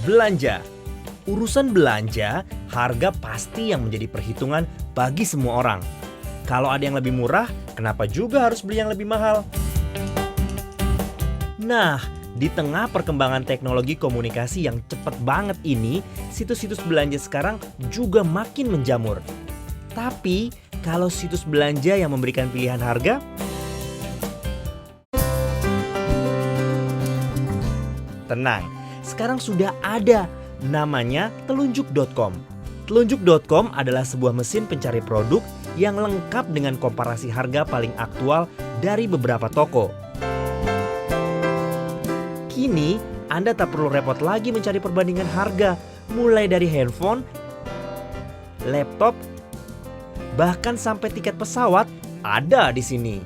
Belanja. Urusan belanja, harga pasti yang menjadi perhitungan bagi semua orang. Kalau ada yang lebih murah, kenapa juga harus beli yang lebih mahal? Nah, di tengah perkembangan teknologi komunikasi yang cepat banget ini, situs-situs belanja sekarang juga makin menjamur. Tapi, kalau situs belanja yang memberikan pilihan harga, tenang, sekarang sudah ada, namanya telunjuk.com. Telunjuk.com adalah sebuah mesin pencari produk yang lengkap dengan komparasi harga paling aktual dari beberapa toko. Kini, Anda tak perlu repot lagi mencari perbandingan harga, mulai dari handphone, laptop, bahkan sampai tiket pesawat ada di sini.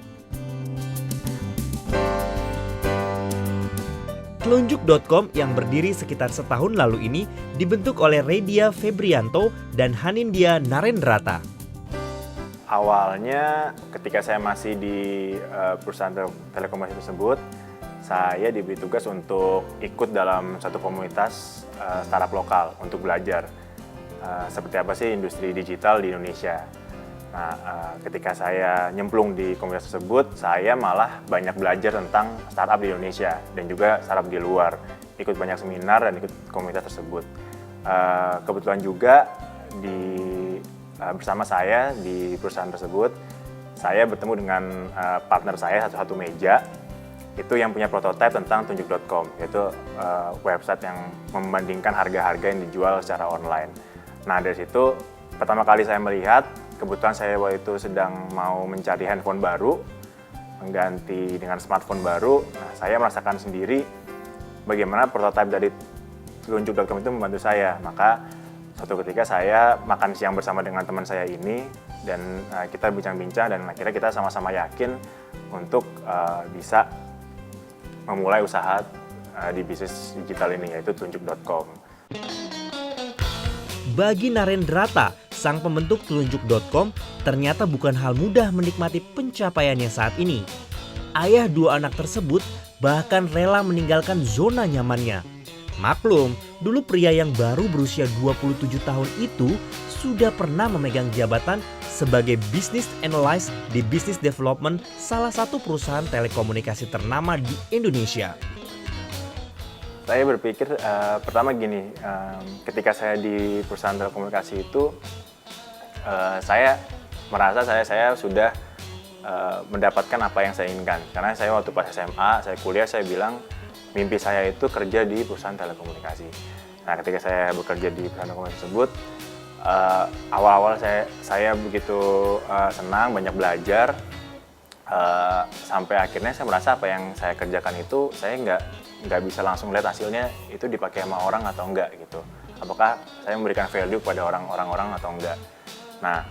Telunjuk.com yang berdiri sekitar setahun lalu ini dibentuk oleh Redia Febrianto dan Hanindya Narendrata. Awalnya ketika saya masih di perusahaan telekomunikasi tersebut, saya diberi tugas untuk ikut dalam satu komunitas startup lokal untuk belajar seperti apa sih industri digital di Indonesia. Nah, ketika saya nyemplung di komunitas tersebut, saya malah banyak belajar tentang startup di Indonesia dan juga startup di luar. Ikut banyak seminar dan ikut komunitas tersebut. Kebetulan juga bersama saya di perusahaan tersebut, saya bertemu dengan partner saya satu meja. Itu yang punya prototipe tentang tunjuk.com, yaitu website yang membandingkan harga-harga yang dijual secara online. Nah, dari situ pertama kali saya melihat, kebetulan saya waktu itu sedang mau mencari handphone baru, mengganti dengan smartphone baru. Nah, saya merasakan sendiri bagaimana prototipe dari telunjuk.com itu membantu saya. Maka suatu ketika saya makan siang bersama dengan teman saya ini, dan kita bincang-bincang, dan akhirnya kita sama-sama yakin untuk bisa memulai usaha di bisnis digital ini, yaitu telunjuk.com. Bagi Narendrata, sang pembentuk telunjuk.com, ternyata bukan hal mudah menikmati pencapaiannya saat ini. Ayah dua anak tersebut bahkan rela meninggalkan zona nyamannya. Maklum, dulu pria yang baru berusia 27 tahun itu sudah pernah memegang jabatan sebagai business analyst di business development salah satu perusahaan telekomunikasi ternama di Indonesia. Saya berpikir pertama gini, ketika saya di perusahaan telekomunikasi itu, saya merasa saya sudah mendapatkan apa yang saya inginkan. Karena saya waktu pas SMA, saya kuliah, saya bilang mimpi saya itu kerja di perusahaan telekomunikasi. Nah, ketika saya bekerja di perusahaan telekomunikasi tersebut, awal-awal saya begitu senang, banyak belajar, sampai akhirnya saya merasa apa yang saya kerjakan itu saya nggak bisa langsung lihat hasilnya itu dipakai sama orang atau enggak gitu. Apakah saya memberikan value kepada orang-orang atau enggak. Nah,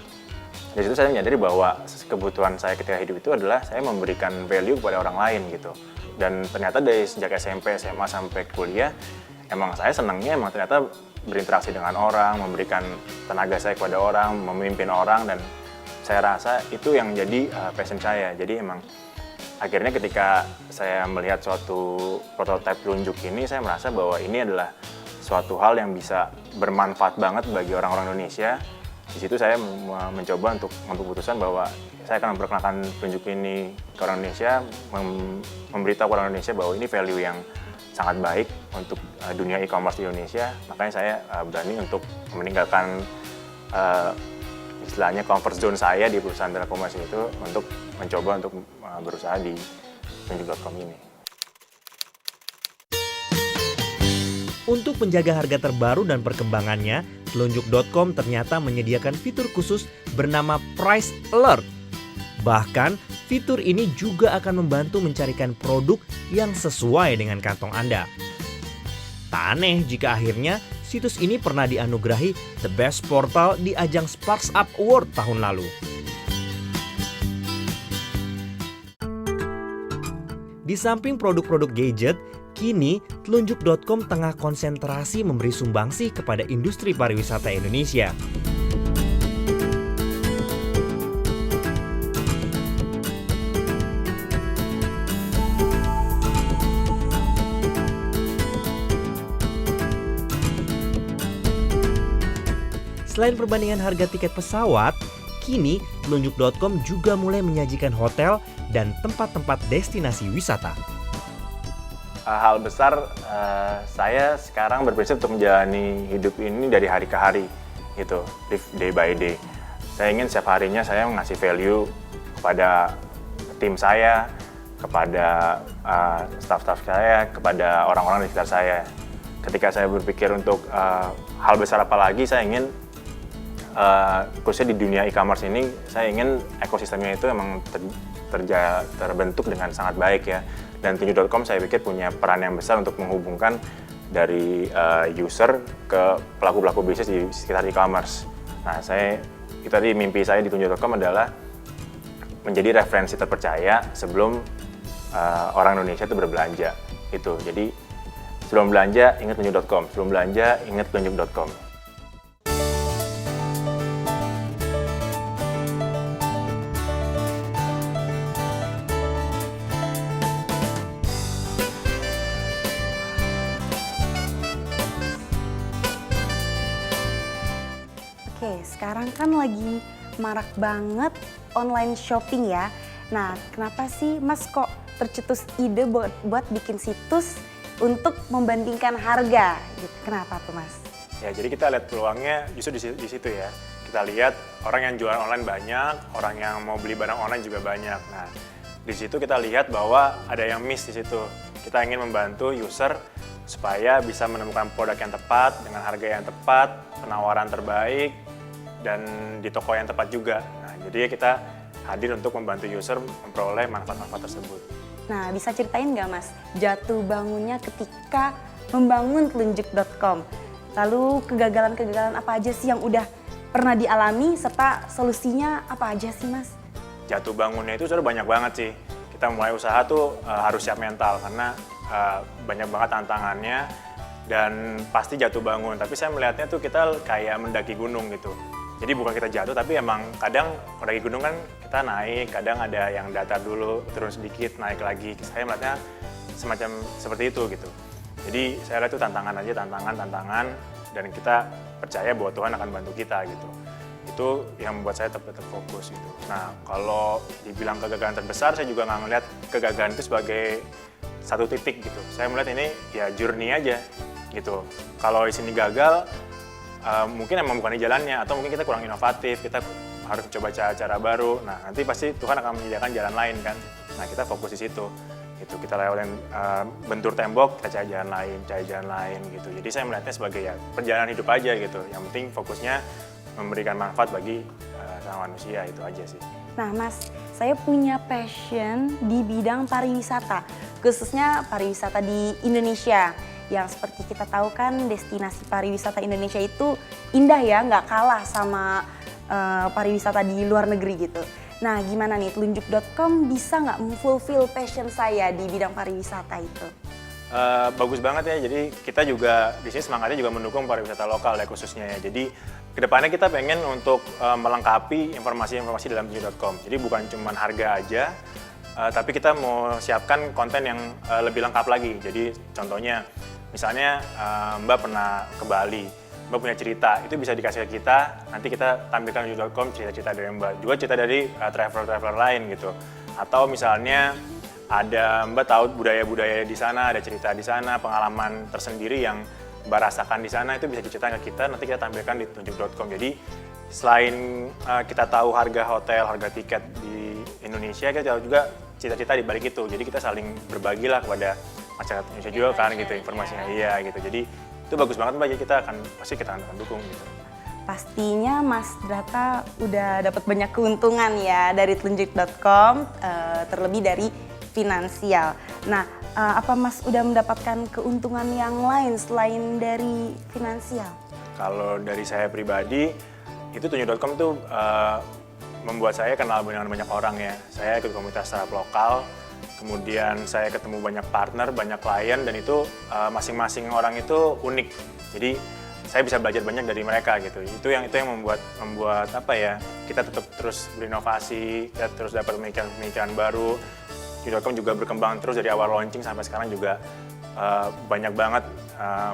dari situ saya menyadari bahwa kebutuhan saya ketika hidup itu adalah saya memberikan value kepada orang lain gitu. Dan ternyata dari sejak SMP, SMA sampai kuliah, emang saya senangnya emang ternyata berinteraksi dengan orang, memberikan tenaga saya kepada orang, memimpin orang, dan saya rasa itu yang jadi passion saya. Jadi emang akhirnya ketika saya melihat suatu prototipe telunjuk ini, saya merasa bahwa ini adalah suatu hal yang bisa bermanfaat banget bagi orang-orang Indonesia. Di situ saya mencoba untuk mengambil keputusan bahwa saya akan memperkenalkan telunjuk ini ke orang Indonesia, memberitahu orang Indonesia bahwa ini value yang sangat baik untuk dunia e-commerce di Indonesia. Makanya saya berani untuk meninggalkan istilahnya comfort zone saya di perusahaan telekomunikasi itu untuk mencoba untuk berusaha di telunjuk.com ini. Untuk menjaga harga terbaru dan perkembangannya, telunjuk.com ternyata menyediakan fitur khusus bernama Price Alert. Bahkan, fitur ini juga akan membantu mencarikan produk yang sesuai dengan kantong Anda. Tak aneh jika akhirnya situs ini pernah dianugerahi The Best Portal di ajang Sparks Up Award tahun lalu. Di samping produk-produk gadget, kini telunjuk.com tengah konsentrasi memberi sumbangsih kepada industri pariwisata Indonesia. Selain perbandingan harga tiket pesawat, kini telunjuk.com juga mulai menyajikan hotel dan tempat-tempat destinasi wisata. Hal besar, saya sekarang berprinsip untuk menjalani hidup ini dari hari ke hari, gitu, live day by day. Saya ingin setiap harinya saya ngasih value kepada tim saya, kepada staff-staff saya, kepada orang-orang di sekitar saya. Ketika saya berpikir untuk hal besar apa lagi, saya ingin khususnya di dunia e-commerce ini, saya ingin ekosistemnya itu emang terbentuk dengan sangat baik ya. Dan Tunjuk.com saya pikir punya peran yang besar untuk menghubungkan dari user ke pelaku-pelaku bisnis di sekitar e-commerce. Nah, itu tadi mimpi saya di Tunjuk.com adalah menjadi referensi terpercaya sebelum orang Indonesia itu berbelanja. Itu. Jadi sebelum belanja ingat Tunjuk.com, sebelum belanja ingat Tunjuk.com. Oke, sekarang kan lagi marak banget online shopping ya. Nah, kenapa sih Mas kok tercetus ide buat bikin situs untuk membandingkan harga? Gitu. Kenapa tuh Mas? Ya, jadi kita lihat peluangnya justru di situ ya. Kita lihat orang yang jualan online banyak, orang yang mau beli barang online juga banyak. Nah, di situ kita lihat bahwa ada yang miss di situ. Kita ingin membantu user supaya bisa menemukan produk yang tepat, dengan harga yang tepat, penawaran terbaik, dan di toko yang tepat juga. Nah, jadi kita hadir untuk membantu user memperoleh manfaat-manfaat tersebut. Nah, bisa ceritain nggak Mas, jatuh bangunnya ketika membangun telunjuk.com? Lalu kegagalan-kegagalan apa aja sih yang udah pernah dialami, serta solusinya apa aja sih Mas? Jatuh bangunnya itu sudah banyak banget sih. Kita mulai usaha tuh harus siap mental, karena banyak banget tantangannya dan pasti jatuh bangun. Tapi saya melihatnya tuh kita kayak mendaki gunung gitu. Jadi bukan kita jatuh, tapi emang kadang mendaki gunung kan kita naik, kadang ada yang datar dulu, turun sedikit, naik lagi. Saya melihatnya semacam seperti itu gitu. Jadi saya lihat itu tantangan, dan kita percaya bahwa Tuhan akan bantu kita gitu. Itu yang membuat saya tetap fokus gitu. Nah, kalau dibilang kegagalan terbesar, saya juga nggak melihat kegagalan itu sebagai satu titik gitu. Saya melihat ini ya journey aja gitu. Kalau di sini gagal, mungkin emang bukan di jalannya, atau mungkin kita kurang inovatif, kita harus coba cara-cara baru. Nah, nanti pasti Tuhan akan menyediakan jalan lain kan. Nah, kita fokus di situ. Gitu, kita lewatin bentur tembok, kita cari jalan lain gitu. Jadi saya melihatnya sebagai ya perjalanan hidup aja gitu. Yang penting fokusnya memberikan manfaat bagi sama manusia, itu aja sih. Nah Mas, saya punya passion di bidang pariwisata, khususnya pariwisata di Indonesia. Yang seperti kita tahu kan destinasi pariwisata Indonesia itu indah ya, nggak kalah sama pariwisata di luar negeri gitu. Nah gimana nih, telunjuk.com bisa nggak memfulfill passion saya di bidang pariwisata itu? Bagus banget ya, jadi kita juga di sini semangatnya juga mendukung pariwisata lokal ya khususnya ya. Jadi kedepannya kita pengen untuk melengkapi informasi-informasi dalam tunjuk.com. Jadi bukan cuma harga aja, tapi kita mau siapkan konten yang lebih lengkap lagi. Jadi contohnya, misalnya Mbak pernah ke Bali, Mbak punya cerita, itu bisa dikasih ke kita, nanti kita tampilkan di tunjuk.com cerita-cerita dari Mbak, juga cerita dari traveler-traveler lain gitu. Atau misalnya ada Mbak tahu budaya-budaya di sana, ada cerita di sana, pengalaman tersendiri yang Mbak rasakan di sana, itu bisa diceritakan ke kita, nanti kita tampilkan di tunjuk.com. Jadi selain kita tahu harga hotel, harga tiket di Indonesia, kita tahu juga cita-cita di balik itu. Jadi kita saling berbagilah kepada masyarakat Indonesia juga kan gitu informasinya. Iya gitu. Jadi itu bagus banget Mbak, jadi pasti kita akan dukung gitu. Pastinya Mas Drata udah dapat banyak keuntungan ya dari telunjuk.com, terlebih dari finansial. Nah, apa Mas udah mendapatkan keuntungan yang lain selain dari finansial? Kalau dari saya pribadi, itu tunjuk.com tuh membuat saya kenal dengan banyak orang ya. Saya ikut komunitas startup lokal, kemudian saya ketemu banyak partner, banyak klien, dan itu masing-masing orang itu unik. Jadi saya bisa belajar banyak dari mereka gitu. Itu yang membuat apa ya, kita tetap terus berinovasi, kita terus dapat pemikiran baru. Tunjuk.com juga berkembang terus dari awal launching sampai sekarang juga banyak banget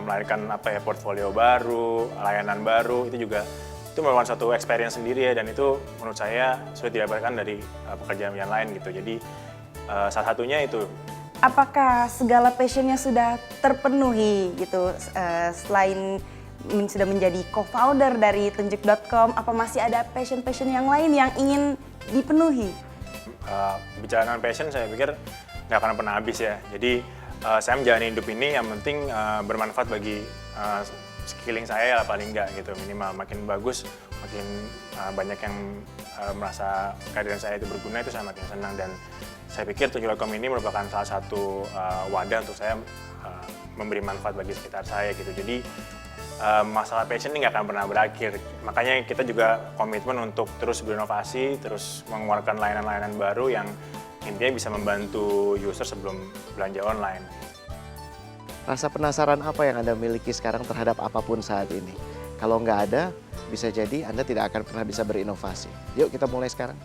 melahirkan apa ya, portfolio baru, layanan baru. Itu juga itu merupakan satu experience sendiri ya, dan itu menurut saya sudah didapatkan dari pekerjaan yang lain gitu. Jadi salah satunya itu. Apakah segala passionnya sudah terpenuhi gitu selain sudah menjadi co-founder dari Tunjuk.com, apa masih ada passion-passion yang lain yang ingin dipenuhi? Bicara tentang passion, saya pikir nggak akan pernah habis ya. Jadi saya menjalani hidup ini yang penting bermanfaat bagi skilling saya lah paling nggak gitu. Minimal makin bagus, makin banyak yang merasa kehadiran saya itu berguna, itu saya makin senang. Dan saya pikir Tunjuk.com ini merupakan salah satu wadah untuk saya memberi manfaat bagi sekitar saya gitu. Jadi masalah passion ini nggak akan pernah berakhir. Makanya kita juga komitmen untuk terus berinovasi, terus mengeluarkan layanan-layanan baru yang intinya bisa membantu user sebelum belanja online. Rasa penasaran apa yang Anda miliki sekarang terhadap apapun saat ini? Kalau nggak ada, bisa jadi Anda tidak akan pernah bisa berinovasi. Yuk kita mulai sekarang.